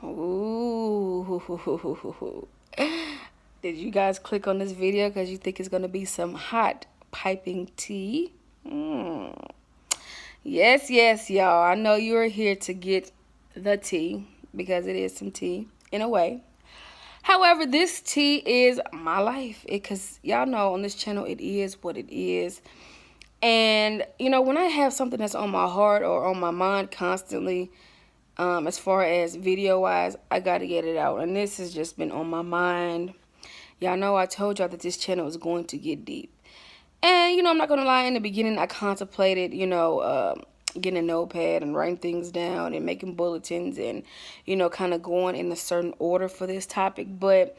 Ooh. Did you guys click on this video because you think it's going to be some hot piping tea? Yes, yes, y'all. I know you are here to get the tea because it is some tea in a way. However, this tea is my life because y'all know on this channel it is what it is. And, when I have something that's on my heart or on my mind constantly, as far as video-wise, I got to get it out. And this has just been on my mind. Y'all know I told y'all that this channel is going to get deep. And, I'm not going to lie, in the beginning I contemplated, getting a notepad and writing things down and making bulletins and, kind of going in a certain order for this topic. But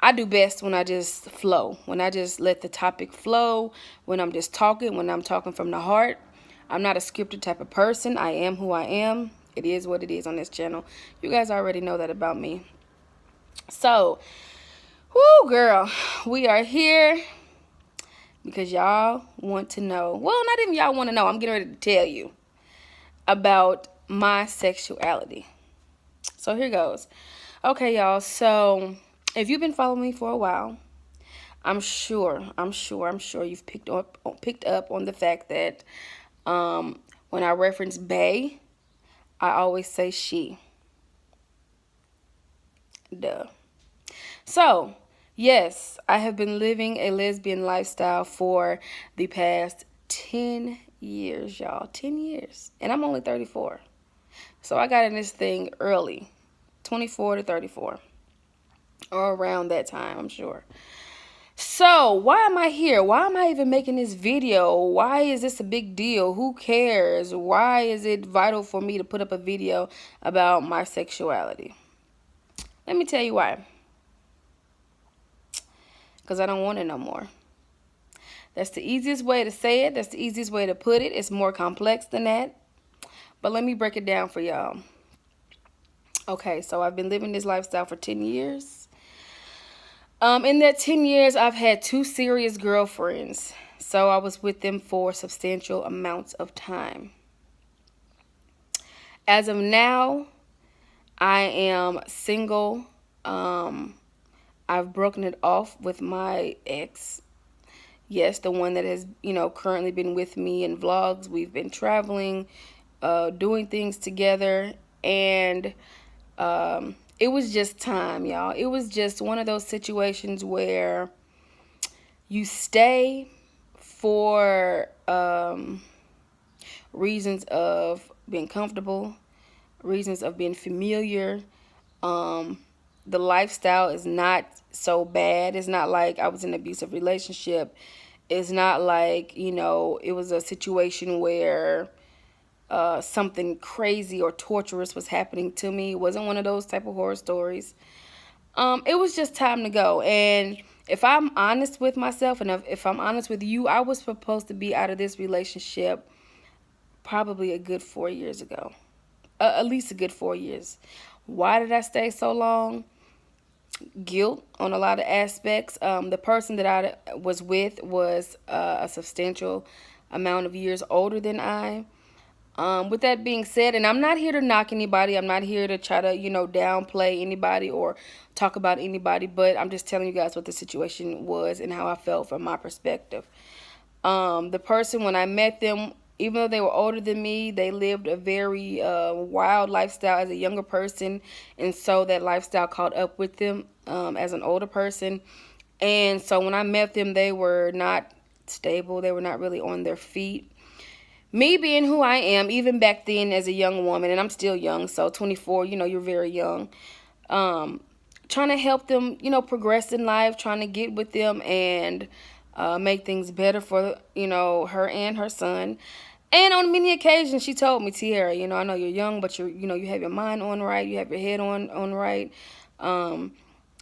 I do best when I just flow, when I just let the topic flow, when I'm just talking, when I'm talking from the heart. I'm not a scripted type of person. I am who I am. It is what it is on this channel. You guys already know that about me. So, whoo, girl, we are here because y'all want to know. Well, not even y'all want to know. I'm getting ready to tell you about my sexuality. So here goes. Okay, y'all. So if you've been following me for a while, I'm sure you've picked up on the fact that when I reference bae, I always say she. Duh. So, yes, I have been living a lesbian lifestyle for the past 10 years, y'all. 10 years. And I'm only 34. So I got in this thing early, 24 to 34. Or around that time, I'm sure. So, why am I here? Why am I even making this video? Why is this a big deal? Who cares? Why is it vital for me to put up a video about my sexuality? Let me tell you why. Because I don't want it no more. That's the easiest way to say it. That's the easiest way to put it. It's more complex than that. But let me break it down for y'all. Okay, so I've been living this lifestyle for 10 years. In that 10 years, I've had 2 serious girlfriends. So I was with them for substantial amounts of time. As of now, I am single. I've broken it off with my ex. Yes, the one that has, currently been with me in vlogs. We've been traveling, doing things together, and it was just time, y'all. It was just one of those situations where you stay for reasons of being comfortable, reasons of being familiar. The lifestyle is not so bad. It's not like I was in an abusive relationship. It's not like, it was a situation where something crazy or torturous was happening to me. It wasn't one of those type of horror stories. It was just time to go. And if I'm honest with myself and if I'm honest with you, I was supposed to be out of this relationship probably a good 4 years ago. At least a good 4 years. Why did I stay so long? Guilt on a lot of aspects. The person that I was with was a substantial amount of years older than I. With that being said, and I'm not here to knock anybody. I'm not here to try to, downplay anybody or talk about anybody. But I'm just telling you guys what the situation was and how I felt from my perspective. The person, when I met them, even though they were older than me, they lived a very wild lifestyle as a younger person. And so that lifestyle caught up with them as an older person. And so when I met them, they were not stable. They were not really on their feet. Me being who I am, even back then as a young woman, and I'm still young, so 24, you're very young. Trying to help them, progress in life, trying to get with them and make things better for, her and her son. And on many occasions, she told me, Tiara, I know you're young, but you have your mind on right, you have your head on right.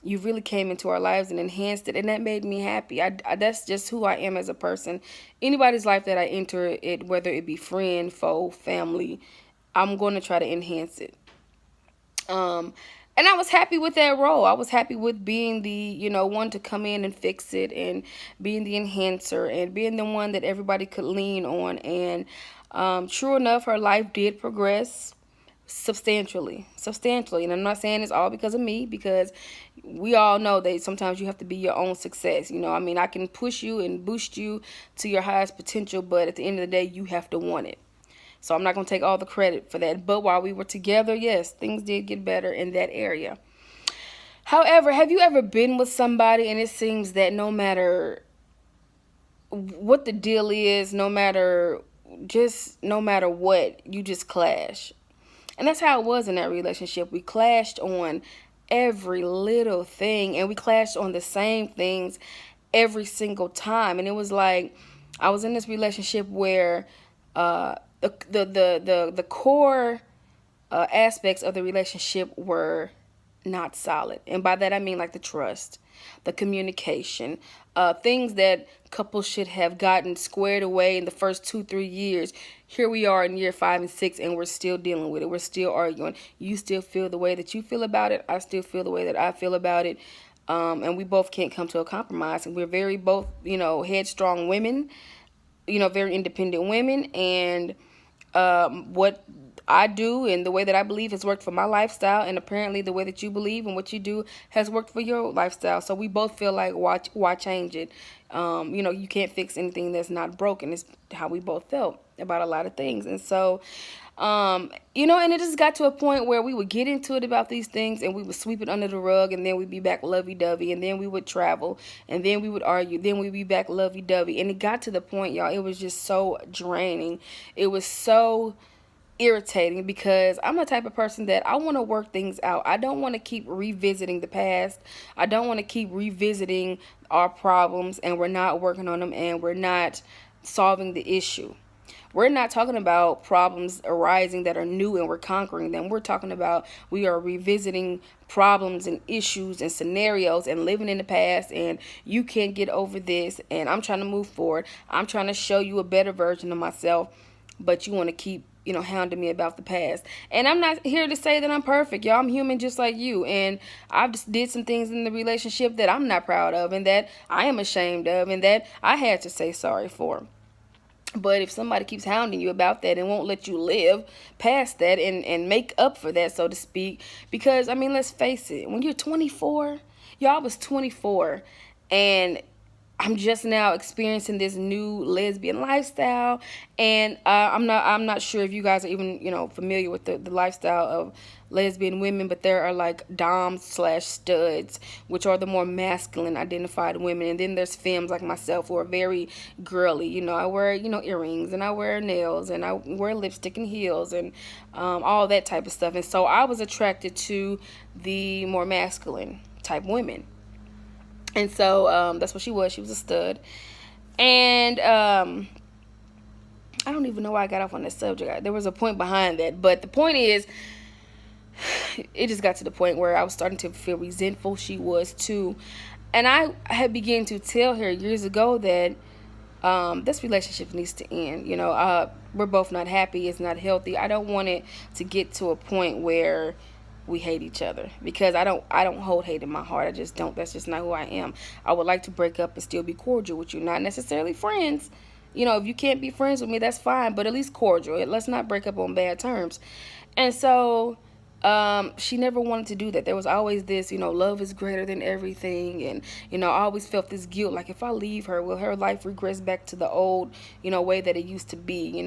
You really came into our lives and enhanced it, and that made me happy. That's just who I am as a person. Anybody's life that I enter, it whether it be friend, foe, family, I'm going to try to enhance it. And I was happy with that role. I was happy with being the, one to come in and fix it and being the enhancer and being the one that everybody could lean on. And true enough, her life did progress substantially. And I'm not saying it's all because of me, because we all know that sometimes you have to be your own success. I mean, I can push you and boost you to your highest potential, but at the end of the day, you have to want it. So I'm not going to take all the credit for that. But while we were together, yes, things did get better in that area. However, have you ever been with somebody and it seems that no matter what the deal is, no matter what, you just clash? And that's how it was in that relationship. We clashed on every little thing, and we clashed on the same things every single time. And it was like I was in this relationship where the core aspects of the relationship were not solid. And by that I mean like the trust, the communication, things that couples should have gotten squared away in the first 2-3 years. Here we are in year 5 and 6, and we're still dealing with it. We're still arguing. You still feel the way that you feel about it. I still feel the way that I feel about it. And we both can't come to a compromise. And we're very both, headstrong women, very independent women. And what I do and the way that I believe has worked for my lifestyle, and apparently the way that you believe and what you do has worked for your lifestyle. So we both feel like why change it? You can't fix anything that's not broken. It's how we both felt about a lot of things. And so and it just got to a point where we would get into it about these things, and we would sweep it under the rug, and then we'd be back lovey-dovey, and then we would travel, and then we would argue, then we'd be back lovey-dovey. And it got to the point, y'all, it was just so draining. It was so irritating, because I'm the type of person that I want to work things out. I don't want to keep revisiting the past. I don't want to keep revisiting our problems, and we're not working on them, and we're not solving the issue. We're not talking about problems arising that are new and we're conquering them. We're talking about we are revisiting problems and issues and scenarios and living in the past, and you can't get over this, and I'm trying to move forward. I'm trying to show you a better version of myself, but you want to keep hounding me about the past. And I'm not here to say that I'm perfect, y'all. I'm human just like you, and I've just did some things in the relationship that I'm not proud of, and that I am ashamed of, and that I had to say sorry for. But if somebody keeps hounding you about that and won't let you live past that and make up for that, so to speak, because, I mean, let's face it, when you're 24, y'all, I was 24, and I'm just now experiencing this new lesbian lifestyle, and I'm not sure if you guys are even familiar with the lifestyle of lesbian women, but there are like doms/studs, which are the more masculine identified women, and then there's femmes like myself who are very girly. I wear earrings, and I wear nails, and I wear lipstick and heels, and all that type of stuff. And so I was attracted to the more masculine type women. And so that's what she was. She was a stud. And I don't even know why I got off on this subject. There was a point behind that. But the point is, it just got to the point where I was starting to feel resentful. She was too. And I had begun to tell her years ago that this relationship needs to end. We're both not happy. It's not healthy. I don't want it to get to a point where we hate each other, because I don't hold hate in my heart. I just don't. That's just not who I am. I would like to break up and still be cordial with you, not necessarily friends. If you can't be friends with me, that's fine, but at least cordial. Let's not break up on bad terms. And so she never wanted to do that. There was always this, love is greater than everything. And, I always felt this guilt. Like, if I leave her, will her life regress back to the old, way that it used to be?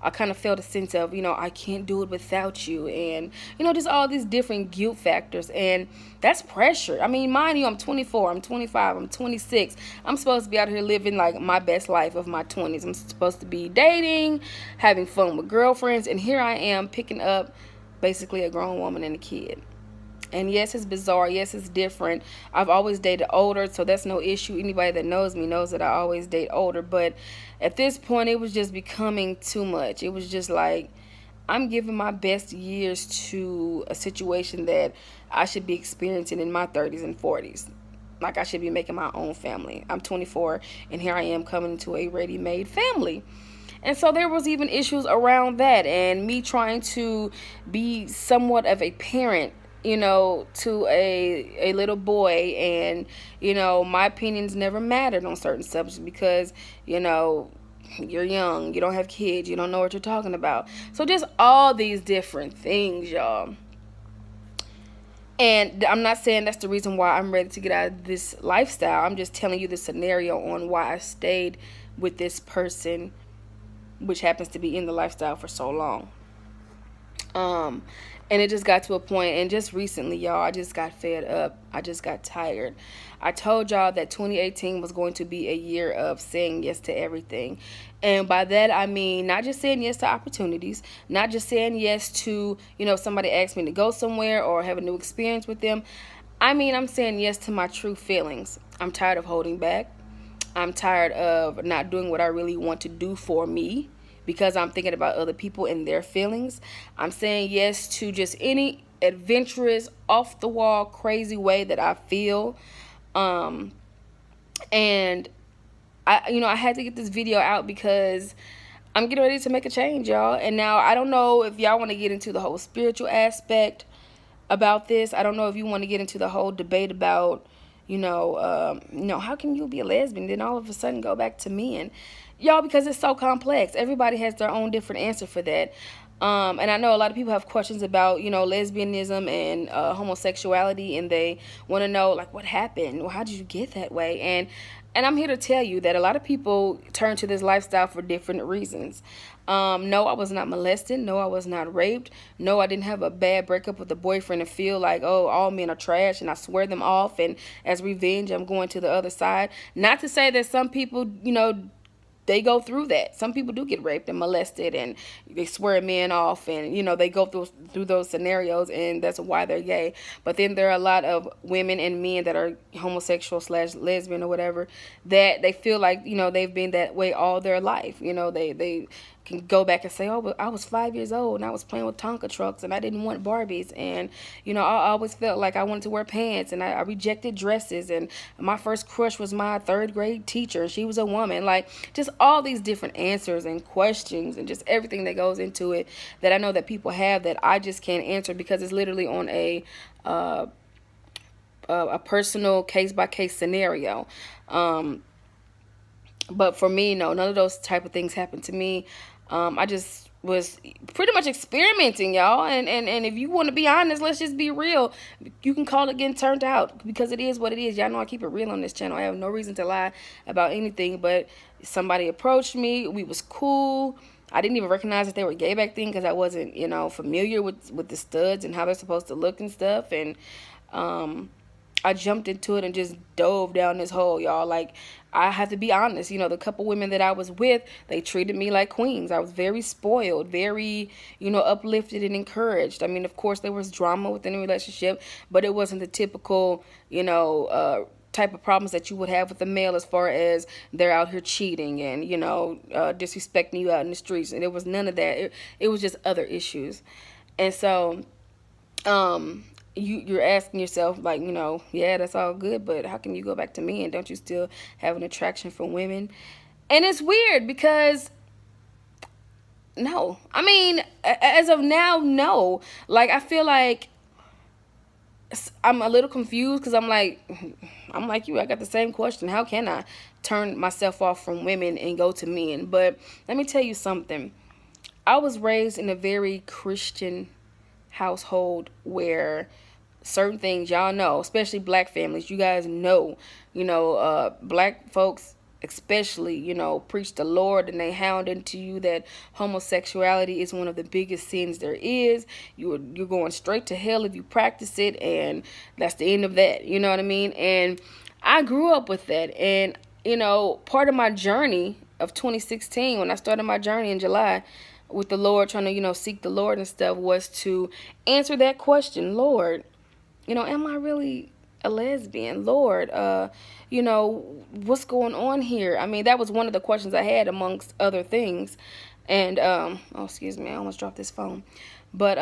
I kind of felt a sense of, I can't do it without you. And, just all these different guilt factors. And that's pressure. I mean, mind you, I'm 24, I'm 25, I'm 26. I'm supposed to be out here living like my best life of my 20s. I'm supposed to be dating, having fun with girlfriends. And here I am picking up basically a grown woman and a kid. And yes, it's bizarre. Yes, it's different. I've always dated older, so that's no issue. Anybody that knows me knows that I always date older. But at this point, it was just becoming too much. It was just like, I'm giving my best years to a situation that I should be experiencing in my 30s and 40s. Like, I should be making my own family. I'm 24, and here I am coming into a ready-made family. And so there was even issues around that, and me trying to be somewhat of a parent, to a little boy. And, my opinions never mattered on certain subjects because, you're young, you don't have kids, you don't know what you're talking about. So just all these different things, y'all. And I'm not saying that's the reason why I'm ready to get out of this lifestyle. I'm just telling you the scenario on why I stayed with this person, which happens to be in the lifestyle for so long. Um, and it just got to a point, and just recently, y'all, I just got fed up. I just got tired. I told y'all that 2018 was going to be a year of saying yes to everything. And by that, I mean not just saying yes to opportunities, not just saying yes to, somebody asked me to go somewhere or have a new experience with them. I mean, I'm saying yes to my true feelings. I'm tired of holding back. I'm tired of not doing what I really want to do for me because I'm thinking about other people and their feelings. I'm saying yes to just any adventurous, off the wall, crazy way that I feel. Um, and I had to get this video out because I'm getting ready to make a change, y'all. And now I don't know if y'all want to get into the whole spiritual aspect about this. I don't know if you want to get into the whole debate about, how can you be a lesbian then all of a sudden go back to men, y'all? Because it's so complex. Everybody has their own different answer for that. And I know a lot of people have questions about, lesbianism and homosexuality, and they want to know, like, what happened? Well, how did you get that way? And I'm here to tell you that a lot of people turn to this lifestyle for different reasons. No, I was not molested. No, I was not raped. No, I didn't have a bad breakup with a boyfriend and feel like, oh, all men are trash and I swear them off. And as revenge, I'm going to the other side. Not to say that some people, they go through that. Some people do get raped and molested and they swear men off, and they go through those scenarios, and that's why they're gay. But then there are a lot of women and men that are homosexual / lesbian or whatever, that they feel like they've been that way all their life. They can go back and say, oh, but I was 5 years old and I was playing with Tonka trucks and I didn't want Barbies, and I always felt like I wanted to wear pants, and I rejected dresses, and my first crush was my third grade teacher and she was a woman. Like, just all these different answers and questions and just everything that goes into it that I know that people have that I just can't answer because it's literally on a personal case by case scenario. But for me, no, none of those type of things happened to me. I just was pretty much experimenting, y'all. And if you want to be honest, let's just be real. You can call it getting turned out because it is what it is. Y'all know I keep it real on this channel. I have no reason to lie about anything. But somebody approached me. We was cool. I didn't even recognize that they were gay back then because I wasn't, familiar with the studs and how they're supposed to look and stuff. And I jumped into it and just dove down this hole, y'all. Like, I have to be honest, the couple women that I was with, they treated me like queens. I was very spoiled, very, uplifted and encouraged. I mean, of course, there was drama within the relationship, but it wasn't the typical, type of problems that you would have with a male as far as they're out here cheating and, disrespecting you out in the streets. And there was none of that. It was just other issues. And so, you're asking yourself, like, yeah, that's all good, but how can you go back to men? Don't you still have an attraction for women? And it's weird because no, I mean, as of now, no. Like, I feel like I'm a little confused because I'm like you. I got the same question. How can I turn myself off from women and go to men? But let me tell you something. I was raised in a very Christian household where certain things, y'all know, especially black families, you guys know, black folks especially, preach the Lord, and they hound into you that homosexuality is one of the biggest sins there is. You're going straight to hell if you practice it, and that's the end of that. You know what I mean? And I grew up with that, and part of my journey of 2016, when I started my journey in July with the Lord, trying to seek the Lord and stuff, was to answer that question. Lord, am I really a lesbian? Lord, what's going on here? I mean, that was one of the questions I had amongst other things. And, oh, excuse me, I almost dropped this phone. But,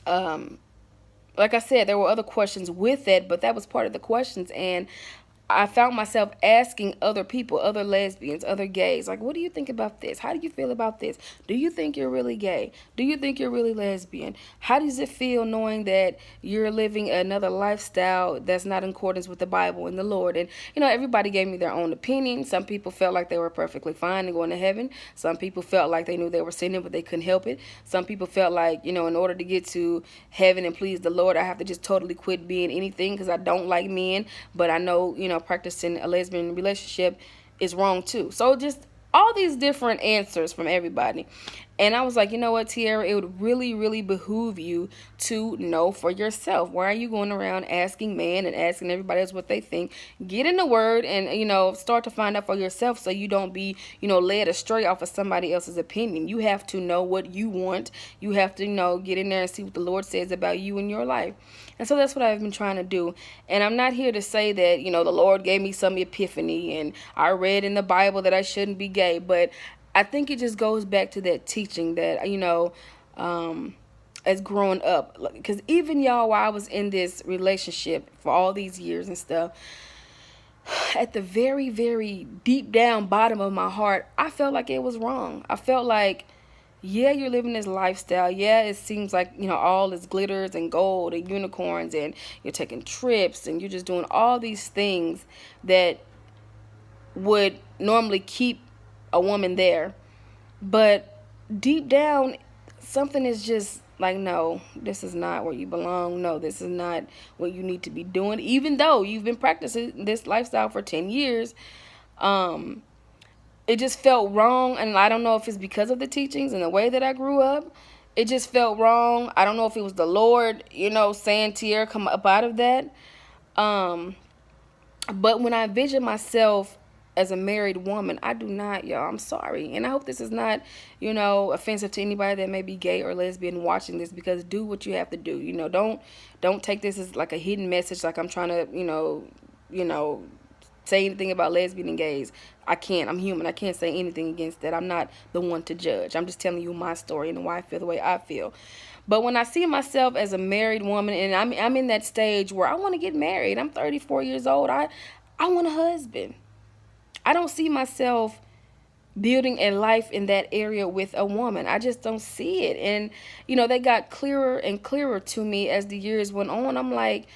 like I said, there were other questions with it, but that was part of the questions. And I found myself asking other people, other lesbians, other gays, like, what do you think about this? How do you feel about this? Do you think you're really gay? Do you think you're really lesbian? How does it feel knowing that you're living another lifestyle that's not in accordance with the Bible and the Lord? And, everybody gave me their own opinion. Some people felt like they were perfectly fine and going to heaven. Some people felt like they knew they were sinning, but they couldn't help it. Some people felt like, in order to get to heaven and please the Lord, I have to just totally quit being anything because I don't like men. But I know, practicing a lesbian relationship is wrong too. So just all these different answers from everybody. And I was like, you know what, Tiara, it would really, really behoove you to know for yourself. Why are you going around asking men and asking everybody else what they think? Get in the word and, start to find out for yourself so you don't be, led astray off of somebody else's opinion. You have to know what you want. You have to, get in there and see what the Lord says about you and your life. And so that's what I've been trying to do. And I'm not here to say that, the Lord gave me some epiphany and I read in the Bible that I shouldn't be gay. But I think it just goes back to that teaching that, as growing up. Because even, y'all, while I was in this relationship for all these years and stuff, at the very, very deep down bottom of my heart, I felt like it was wrong. I felt like, yeah, you're living this lifestyle. Yeah, it seems like, all is glitters and gold and unicorns and you're taking trips and you're just doing all these things that would normally keep a woman there. But deep down, something is just like, no, this is not where you belong. No, this is not what you need to be doing. Even though you've been practicing this lifestyle for 10 years, it just felt wrong. And I don't know if it's because of the teachings and the way that I grew up. It just felt wrong. I don't know if it was the Lord, saying, Tierra, come up out of that. But when I envision myself as a married woman, I do not, y'all. I'm sorry. And I hope this is not, offensive to anybody that may be gay or lesbian watching this, because do what you have to do. Don't take this as like a hidden message, like I'm trying to, say anything about lesbian and gays. I can't. I'm human. I can't say anything against that. I'm not the one to judge. I'm just telling you my story and why I feel the way I feel. But when I see myself as a married woman, and I'm in that stage where I want to get married. I'm 34 years old. I want a husband. I don't see myself building a life in that area with a woman. I just don't see it. And, they got clearer and clearer to me as the years went on. I'm like,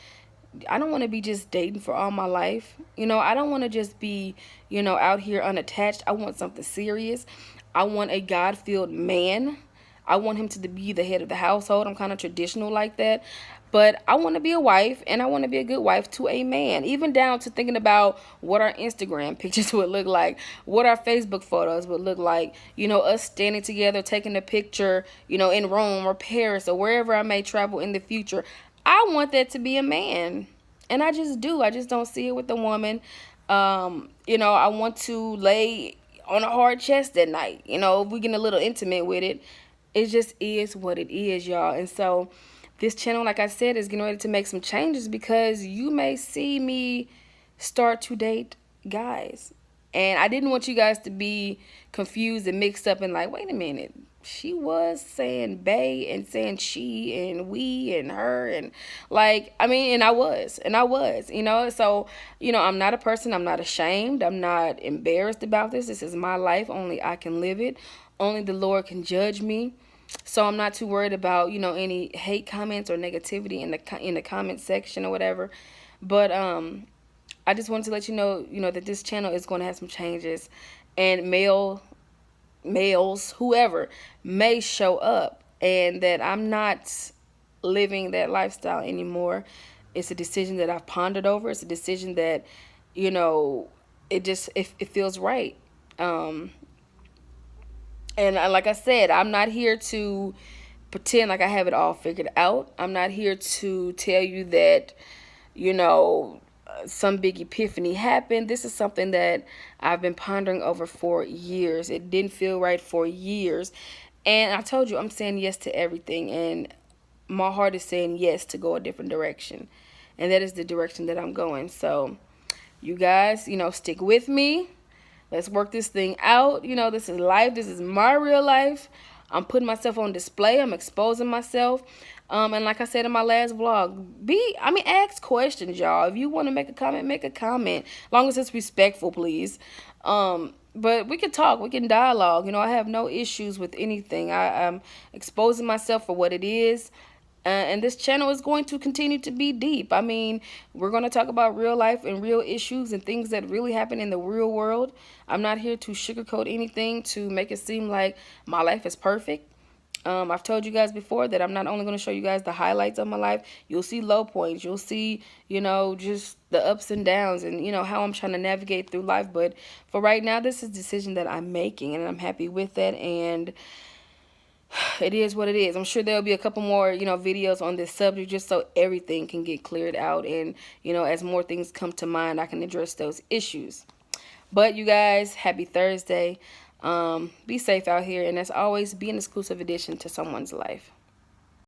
I don't want to be just dating for all my life. I don't want to just be, out here unattached. I want something serious. I want a God-filled man. I want him to be the head of the household. I'm kind of traditional like that. But I want to be a wife, and I want to be a good wife to a man, even down to thinking about what our Instagram pictures would look like, what our Facebook photos would look like, us standing together, taking a picture, in Rome or Paris or wherever I may travel in the future. I want that to be a man, and I just do. I just don't see it with a woman. I want to lay on a hard chest at night. If we get a little intimate with it, it just is what it is, y'all. And so this channel, like I said, is getting ready to make some changes because you may see me start to date guys. And I didn't want you guys to be confused and mixed up and like, wait a minute. She was saying they and saying she and we and her and and I was. So, I'm not a person, I'm not ashamed, I'm not embarrassed about this. This is my life, only I can live it. Only the Lord can judge me. So I'm not too worried about, any hate comments or negativity in the comment section or whatever. But I just wanted to let you know, that this channel is going to have some changes, and males, whoever, may show up, and that I'm not living that lifestyle anymore. It's a decision that I've pondered over. It's a decision that, it feels right. And like I said, I'm not here to pretend like I have it all figured out. I'm not here to tell you that, some big epiphany happened. This is something that I've been pondering over for years. It didn't feel right for years. And I told you, I'm saying yes to everything. And my heart is saying yes to go a different direction. And that is the direction that I'm going. So you guys, stick with me. Let's work this thing out. This is life. This is my real life. I'm putting myself on display. I'm exposing myself. And like I said in my last vlog, ask questions, y'all. If you want to make a comment, make a comment. As long as it's respectful, please. But we can talk, we can dialogue. I have no issues with anything. I'm exposing myself for what it is. And this channel is going to continue to be deep. We're going to talk about real life and real issues and things that really happen in the real world. I'm not here to sugarcoat anything to make it seem like my life is perfect. I've told you guys before that I'm not only going to show you guys the highlights of my life. You'll see low points. You'll see, just the ups and downs and, how I'm trying to navigate through life. But for right now, this is a decision that I'm making, and I'm happy with that. And it is what it is. I'm sure there'll be a couple more, videos on this subject just so everything can get cleared out. And, as more things come to mind, I can address those issues. But you guys, happy Thursday. Be safe out here. And as always, be an exclusive addition to someone's life.